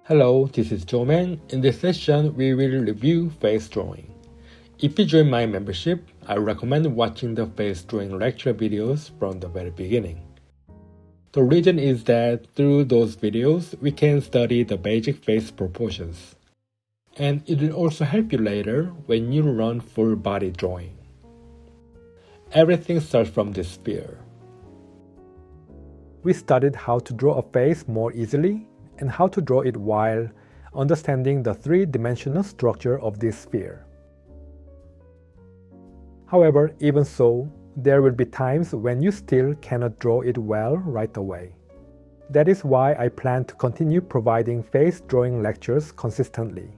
Hello, this is Joeman. In this session, we will review face drawing. If you join my membership, I recommend watching the face drawing lecture videos from the very beginning. The reason is that through those videos, we can study the basic face proportions. And it will also help you later when you run full body drawing. Everything starts from this sphere. We studied how to draw a face more easily and how to draw it while understanding the three-dimensional structure of this sphere. However, even so, there will be times when you still cannot draw it well right away. That is why I plan to continue providing face drawing lectures consistently.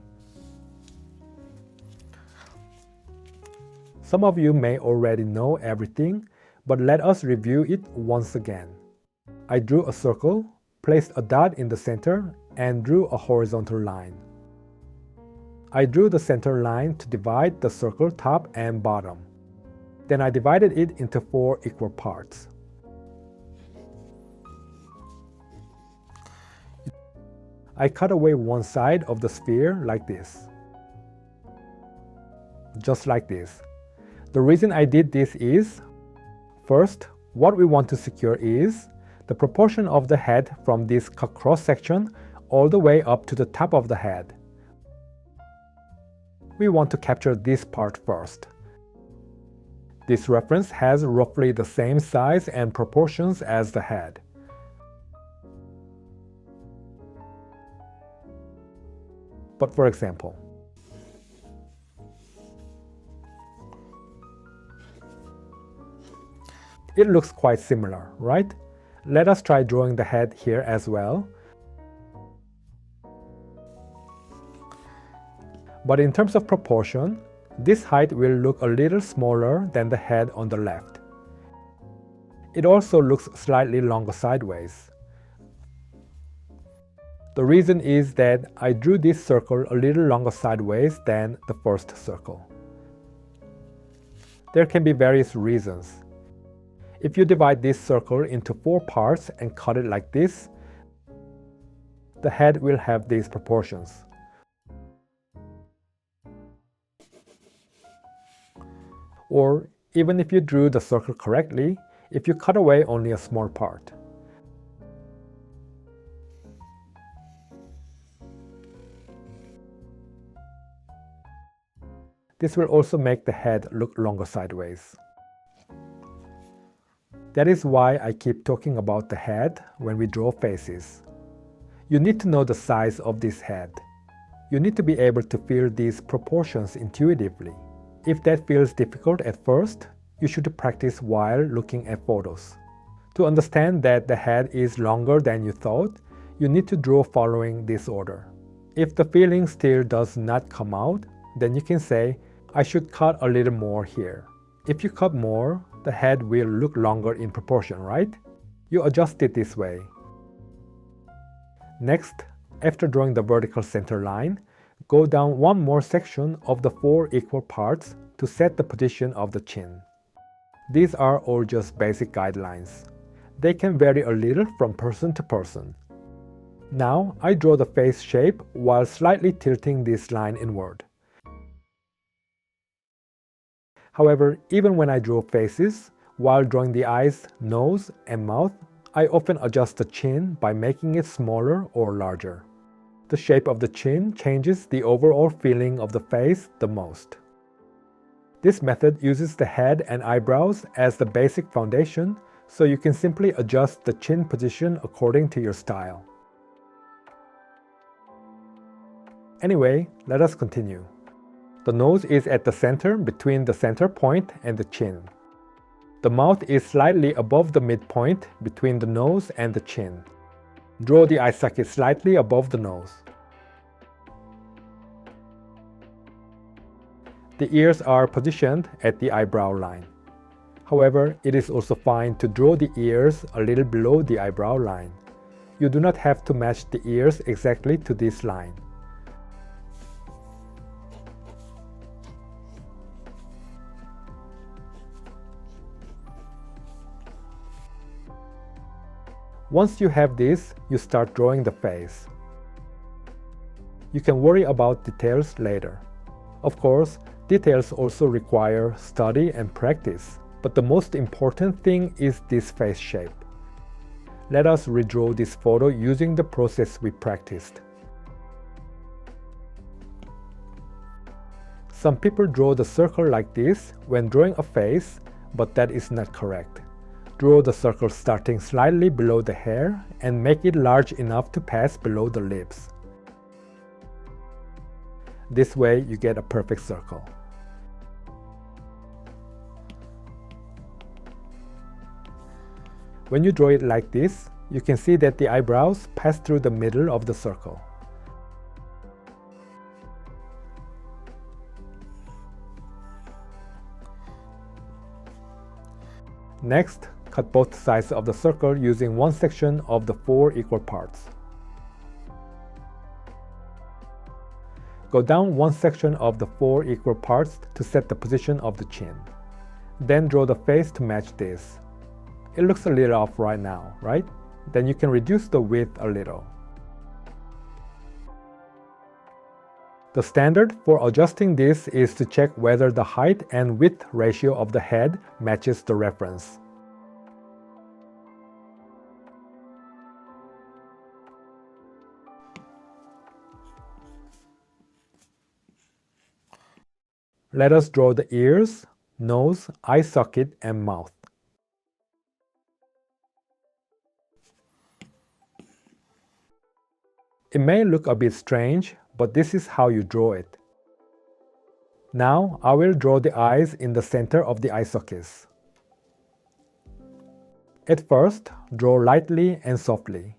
Some of you may already know everything, but let us review it once again. I drew a circle, placed a dot in the center, and drew a horizontal line. I drew the center line to divide the circle top and bottom. Then I divided it into 4 equal parts. I cut away one side of the sphere like this. Just like this. The reason I did this is, first, what we want to secure is the proportion of the head from this cross-section all the way up to the top of the head. We want to capture this part first. This reference has roughly the same size and proportions as the head. But for example, it looks quite similar, right? Let us try drawing the head here as well. But in terms of proportion, this height will look a little smaller than the head on the left. It also looks slightly longer sideways. The reason is that I drew this circle a little longer sideways than the first circle. There can be various reasons. If you divide this circle into 4 parts and cut it like this, the head will have these proportions. Or even if you drew the circle correctly, if you cut away only a small part. This will also make the head look longer sideways. That is why I keep talking about the head when we draw faces. You need to know the size of this head. You need to be able to feel these proportions intuitively. If that feels difficult at first, you should practice while looking at photos. To understand that the head is longer than you thought, you need to draw following this order. If the feeling still does not come out, then you can say, I should cut a little more here. If you cut more, the head will look longer in proportion, right? You adjust it this way. Next, after drawing the vertical center line, go down one more section of the 4 equal parts to set the position of the chin. These are all just basic guidelines. They can vary a little from person to person. Now, I draw the face shape while slightly tilting this line inward. However, even when I draw faces, while drawing the eyes, nose, and mouth, I often adjust the chin by making it smaller or larger. The shape of the chin changes the overall feeling of the face the most. This method uses the head and eyebrows as the basic foundation, so you can simply adjust the chin position according to your style. Anyway, let us continue. The nose is at the center between the center point and the chin. The mouth is slightly above the midpoint between the nose and the chin. Draw the eye socket slightly above the nose. The ears are positioned at the eyebrow line. However, it is also fine to draw the ears a little below the eyebrow line. You do not have to match the ears exactly to this line. Once you have this, you start drawing the face. You can worry about details later. Of course, details also require study and practice, but the most important thing is this face shape. Let us redraw this photo using the process we practiced. Some people draw the circle like this when drawing a face, but that is not correct. Draw the circle starting slightly below the hair and make it large enough to pass below the lips. This way you get a perfect circle. When you draw it like this, you can see that the eyebrows pass through the middle of the circle. Next, cut both sides of the circle using one section of the 4 equal parts. Go down one section of the 4 equal parts to set the position of the chin. Then draw the face to match this. It looks a little off right now, right? Then you can reduce the width a little. The standard for adjusting this is to check whether the height and width ratio of the head matches the reference. Let us draw the ears, nose, eye socket, and mouth. It may look a bit strange, but this is how you draw it. Now I will draw the eyes in the center of the eye sockets. At first, draw lightly and softly.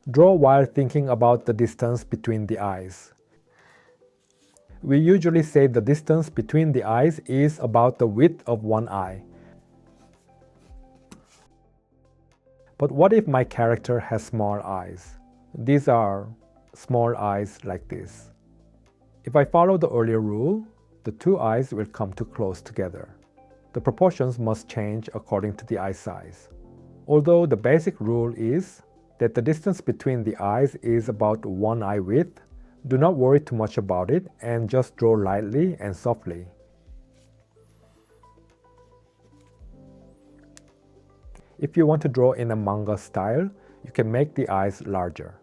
Draw while thinking about the distance between the eyes. We usually say the distance between the eyes is about the width of one eye. But what if my character has small eyes? These are small eyes like this. If I follow the earlier rule, the 2 eyes will come too close together. The proportions must change according to the eye size. Although the basic rule is that the distance between the eyes is about 1 eye width, do not worry too much about it and just draw lightly and softly. If you want to draw in a manga style, you can make the eyes larger.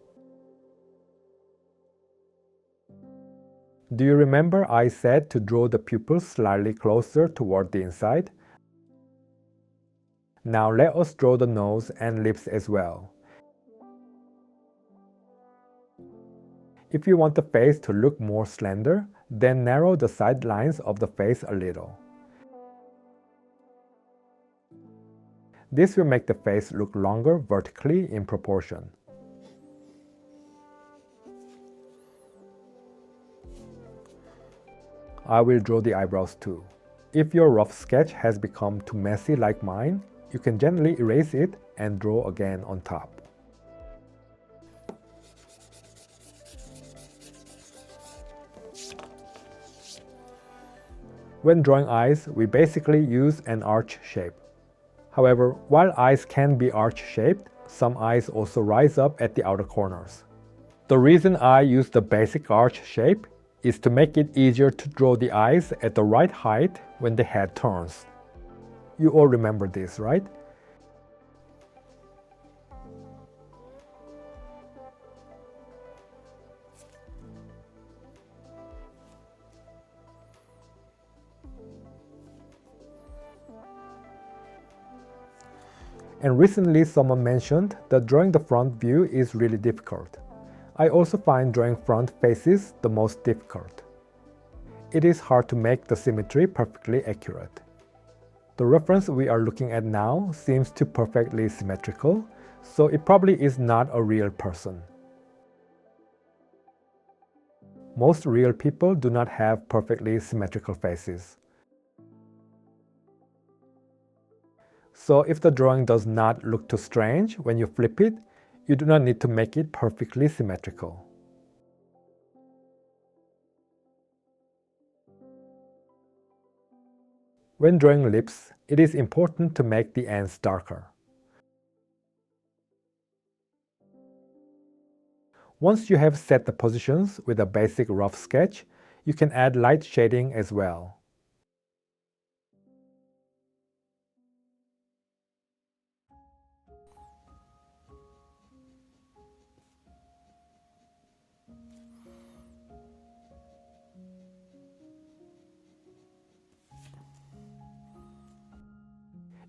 Do you remember I said to draw the pupils slightly closer toward the inside? Now let us draw the nose and lips as well. If you want the face to look more slender, then narrow the side lines of the face a little. This will make the face look longer vertically in proportion. I will draw the eyebrows too. If your rough sketch has become too messy like mine, you can gently erase it and draw again on top. When drawing eyes, we basically use an arch shape. However, while eyes can be arch-shaped, some eyes also rise up at the outer corners. The reason I use the basic arch shape is to make it easier to draw the eyes at the right height when the head turns. You all remember this, right? And recently someone mentioned that drawing the front view is really difficult. I also find drawing front faces the most difficult. It is hard to make the symmetry perfectly accurate. The reference we are looking at now seems too perfectly symmetrical, so it probably is not a real person. Most real people do not have perfectly symmetrical faces. So if the drawing does not look too strange when you flip it, you do not need to make it perfectly symmetrical. When drawing lips, it is important to make the ends darker. Once you have set the positions with a basic rough sketch, you can add light shading as well.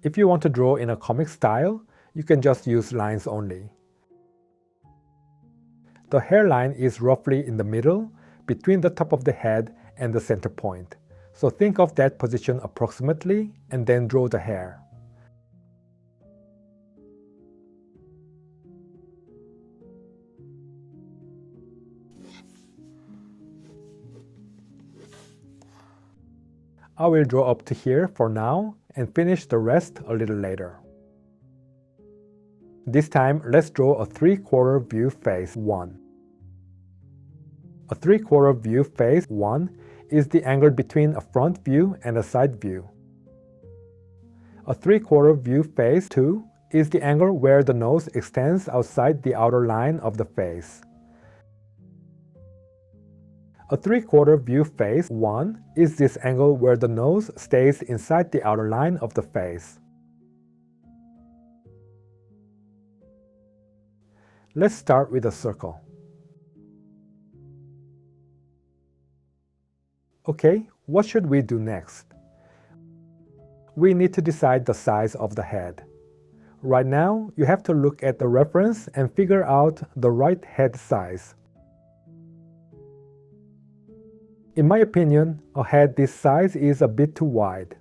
If you want to draw in a comic style, you can just use lines only. The hairline is roughly in the middle, between the top of the head and the center point. So think of that position approximately and then draw the hair. I will draw up to here for now and finish the rest a little later. This time, let's draw a 3/4 view face 1. A 3/4 view face 1 is the angle between a front view and a side view. A 3/4 view face 2 is the angle where the nose extends outside the outer line of the face. A 3/4 view face 1 is this angle where the nose stays inside the outer line of the face. Let's start with a circle. Okay, what should we do next? We need to decide the size of the head. Right now, you have to look at the reference and figure out the right head size. In my opinion, a head this size is a bit too wide.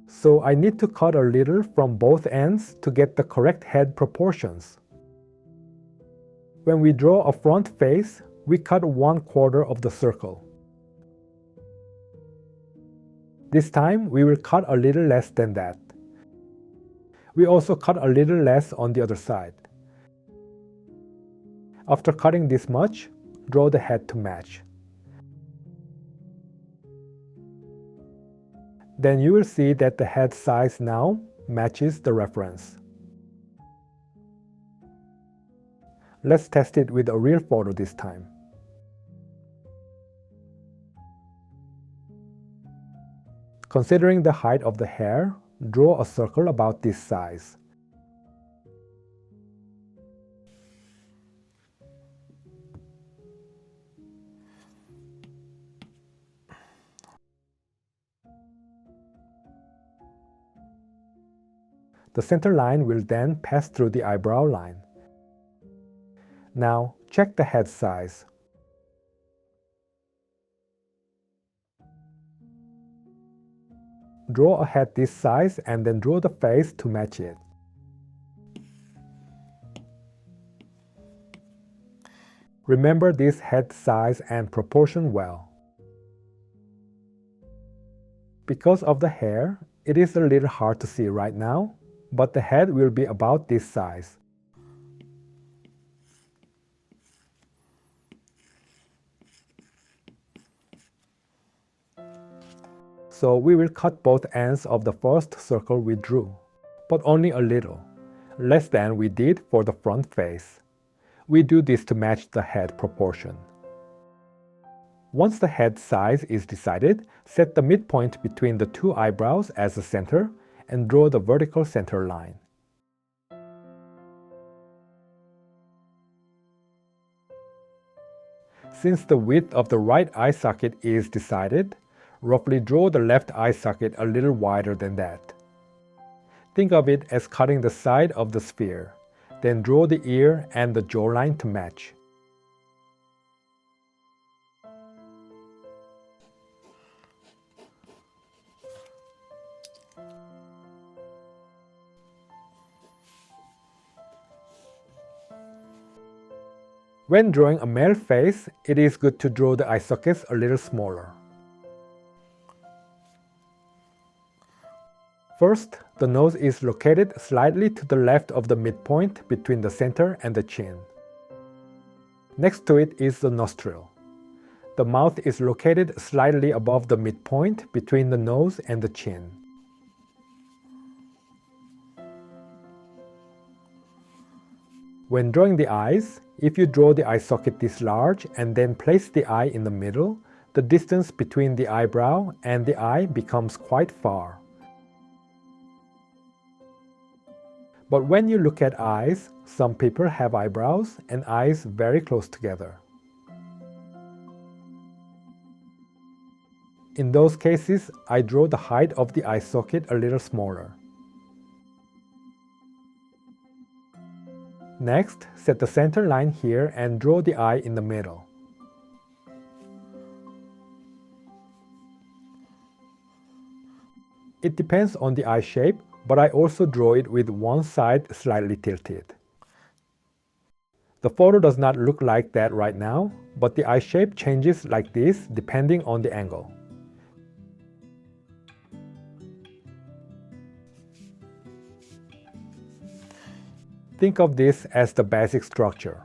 So I need to cut a little from both ends to get the correct head proportions. When we draw a front face, we cut 1/4 of the circle. This time, we will cut a little less than that. We also cut a little less on the other side. After cutting this much, draw the head to match. Then you will see that the head size now matches the reference. Let's test it with a real photo this time. Considering the height of the hair, draw a circle about this size. The center line will then pass through the eyebrow line. Now, check the head size. Draw a head this size and then draw the face to match it. Remember this head size and proportion well. Because of the hair, it is a little hard to see right now, but the head will be about this size. So we will cut both ends of the first circle we drew, but only a little, less than we did for the front face. We do this to match the head proportion. Once the head size is decided, set the midpoint between the two eyebrows as the center and draw the vertical center line. Since the width of the right eye socket is decided, roughly draw the left eye socket a little wider than that. Think of it as cutting the side of the sphere, then draw the ear and the jawline to match. When drawing a male face, it is good to draw the eye sockets a little smaller. First, the nose is located slightly to the left of the midpoint between the center and the chin. Next to it is the nostril. The mouth is located slightly above the midpoint between the nose and the chin. When drawing the eyes, if you draw the eye socket this large and then place the eye in the middle, the distance between the eyebrow and the eye becomes quite far. But when you look at eyes, some people have eyebrows and eyes very close together. In those cases, I draw the height of the eye socket a little smaller. Next, set the center line here and draw the eye in the middle. It depends on the eye shape, but I also draw it with one side slightly tilted. The photo does not look like that right now, but the eye shape changes like this depending on the angle. Think of this as the basic structure.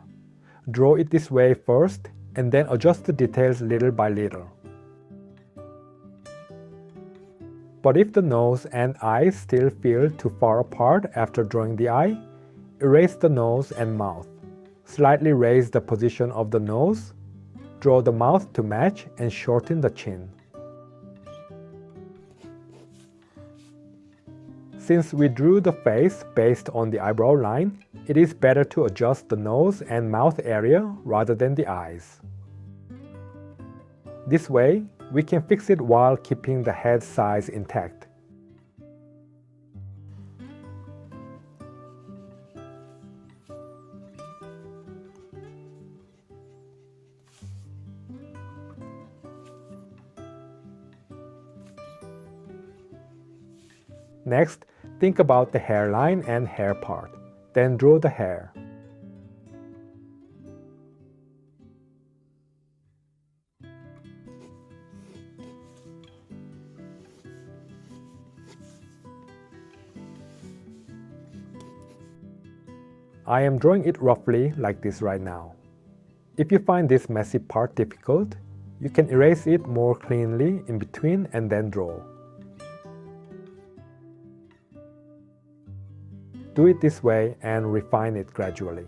Draw it this way first, and then adjust the details little by little. But if the nose and eyes still feel too far apart after drawing the eye, erase the nose and mouth. Slightly raise the position of the nose, draw the mouth to match, and shorten the chin. Since we drew the face based on the eyebrow line, it is better to adjust the nose and mouth area rather than the eyes. This way, we can fix it while keeping the head size intact. Next, think about the hairline and hair part. Then draw the hair. I am drawing it roughly like this right now. If you find this messy part difficult, you can erase it more cleanly in between and then draw. Do it this way and refine it gradually.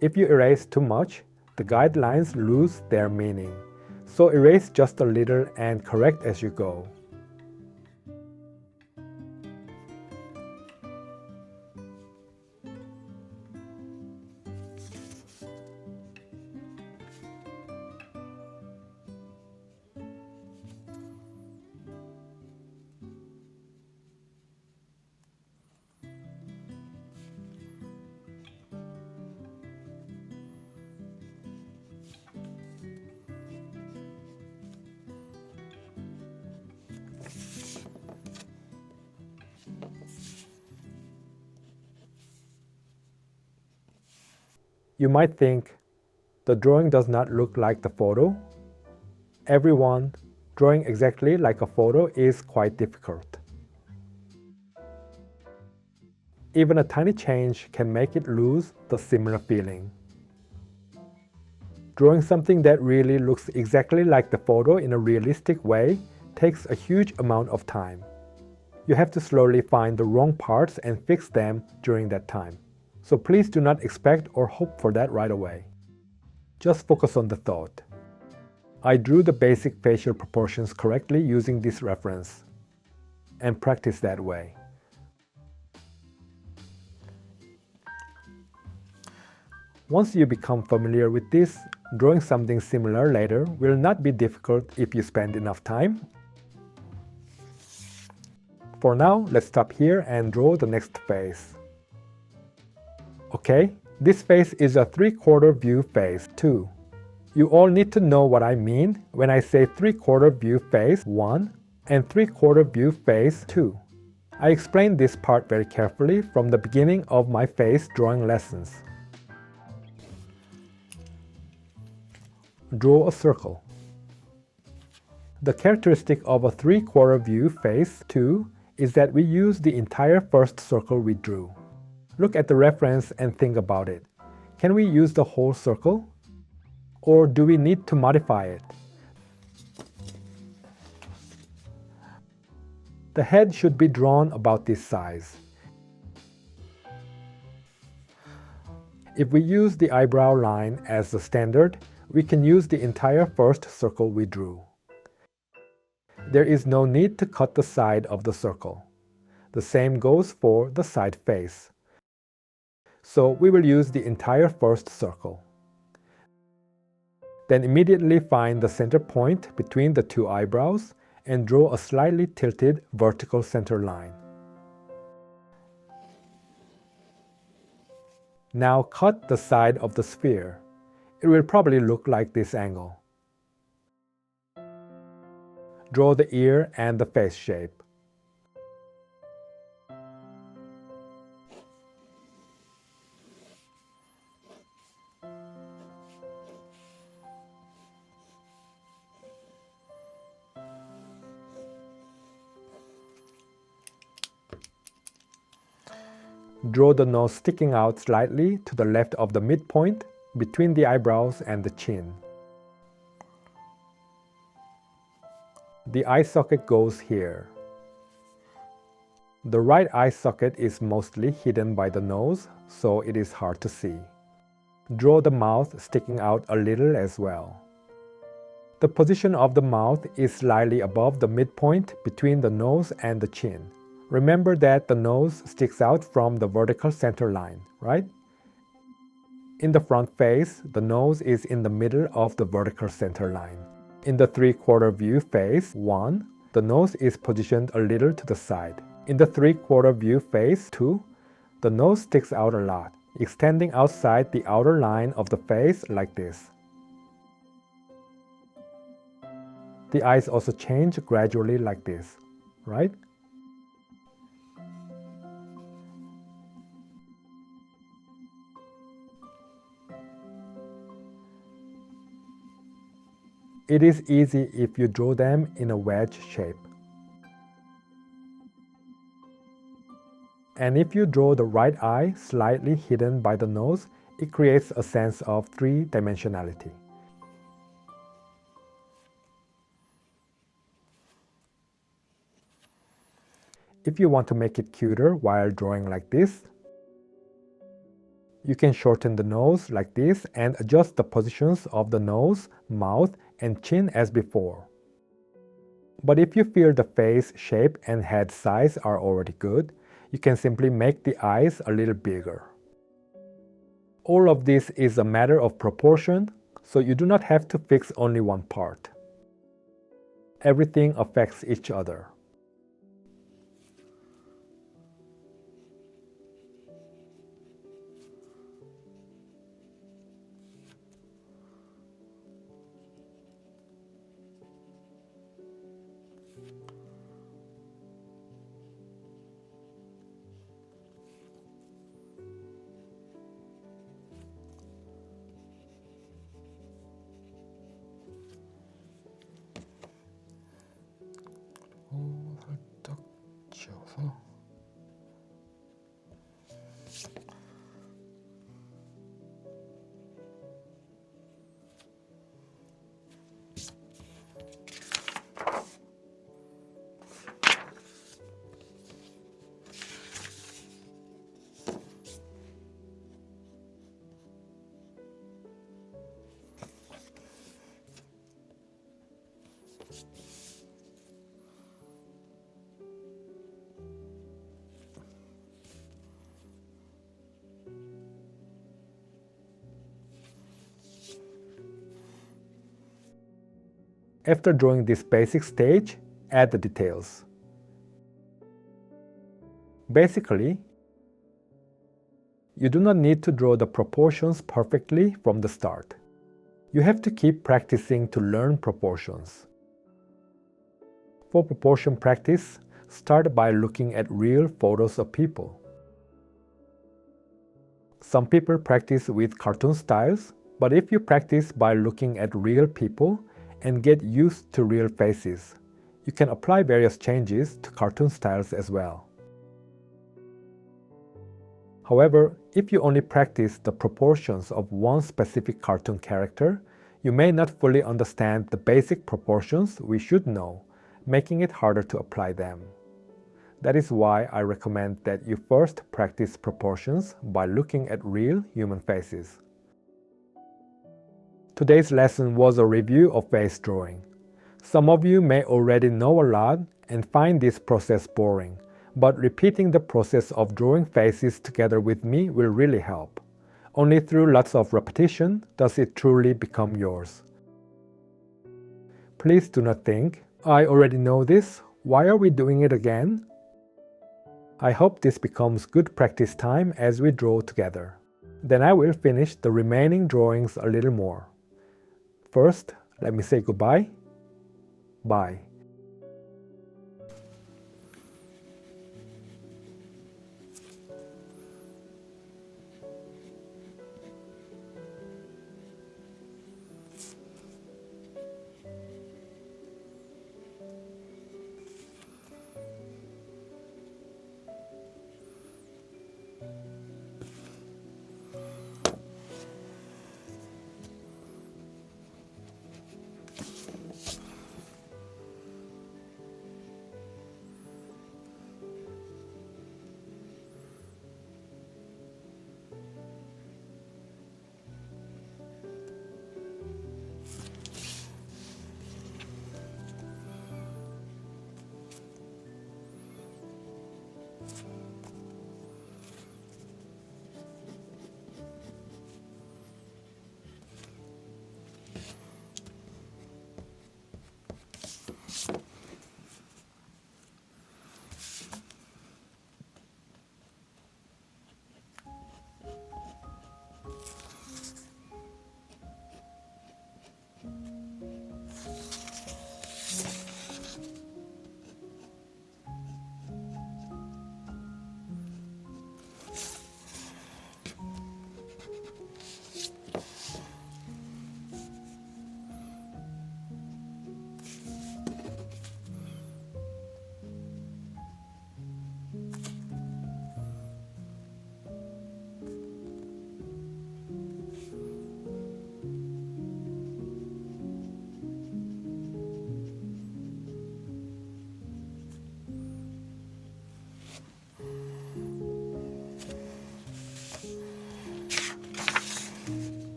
If you erase too much, the guidelines lose their meaning, so erase just a little and correct as you go. You might think, the drawing does not look like the photo. Everyone, drawing exactly like a photo is quite difficult. Even a tiny change can make it lose the similar feeling. Drawing something that really looks exactly like the photo in a realistic way takes a huge amount of time. You have to slowly find the wrong parts and fix them during that time. So please do not expect or hope for that right away. Just focus on the thought. I drew the basic facial proportions correctly using this reference, and practice that way. Once you become familiar with this, drawing something similar later will not be difficult if you spend enough time. For now, let's stop here and draw the next face. Okay, this face is a 3/4 view face too. You all need to know what I mean when I say 3/4 view face 1 and 3/4 view face 2. I explained this part very carefully from the beginning of my face drawing lessons. Draw a circle. The characteristic of a 3/4 view face 2 is that we use the entire first circle we drew. Look at the reference and think about it. Can we use the whole circle? Or do we need to modify it? The head should be drawn about this size. If we use the eyebrow line as the standard, we can use the entire first circle we drew. There is no need to cut the side of the circle. The same goes for the side face. So we will use the entire first circle. Then immediately find the center point between the two eyebrows and draw a slightly tilted vertical center line. Now cut the side of the sphere. It will probably look like this angle. Draw the ear and the face shape. Draw the nose sticking out slightly to the left of the midpoint between the eyebrows and the chin. The eye socket goes here. The right eye socket is mostly hidden by the nose, so it is hard to see. Draw the mouth sticking out a little as well. The position of the mouth is slightly above the midpoint between the nose and the chin. Remember that the nose sticks out from the vertical center line, right? In the front face, the nose is in the middle of the vertical center line. In the 3/4 view face 1, the nose is positioned a little to the side. In the 3/4 view face 2, the nose sticks out a lot, extending outside the outer line of the face like this. The eyes also change gradually like this, right? It is easy if you draw them in a wedge shape. And if you draw the right eye slightly hidden by the nose, it creates a sense of three-dimensionality. If you want to make it cuter while drawing like this, you can shorten the nose like this and adjust the positions of the nose, mouth, and chin as before. But if you feel the face shape and head size are already good, you can simply make the eyes a little bigger. All of this is a matter of proportion, so you do not have to fix only one part. Everything affects each other. 살짝 지어서 After drawing this basic stage, add the details. Basically, you do not need to draw the proportions perfectly from the start. You have to keep practicing to learn proportions. For proportion practice, start by looking at real photos of people. Some people practice with cartoon styles, but if you practice by looking at real people and get used to real faces, you can apply various changes to cartoon styles as well. However, if you only practice the proportions of one specific cartoon character, you may not fully understand the basic proportions we should know, making it harder to apply them. That is why I recommend that you first practice proportions by looking at real human faces. Today's lesson was a review of face drawing. Some of you may already know a lot and find this process boring, but repeating the process of drawing faces together with me will really help. Only through lots of repetition does it truly become yours. Please do not think, I already know this, why are we doing it again? I hope this becomes good practice time as we draw together. Then I will finish the remaining drawings a little more. First, let me say goodbye. Bye.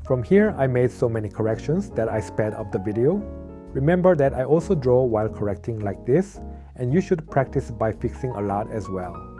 From here, I made so many corrections that I sped up the video. Remember that I also draw while correcting like this, and you should practice by fixing a lot as well.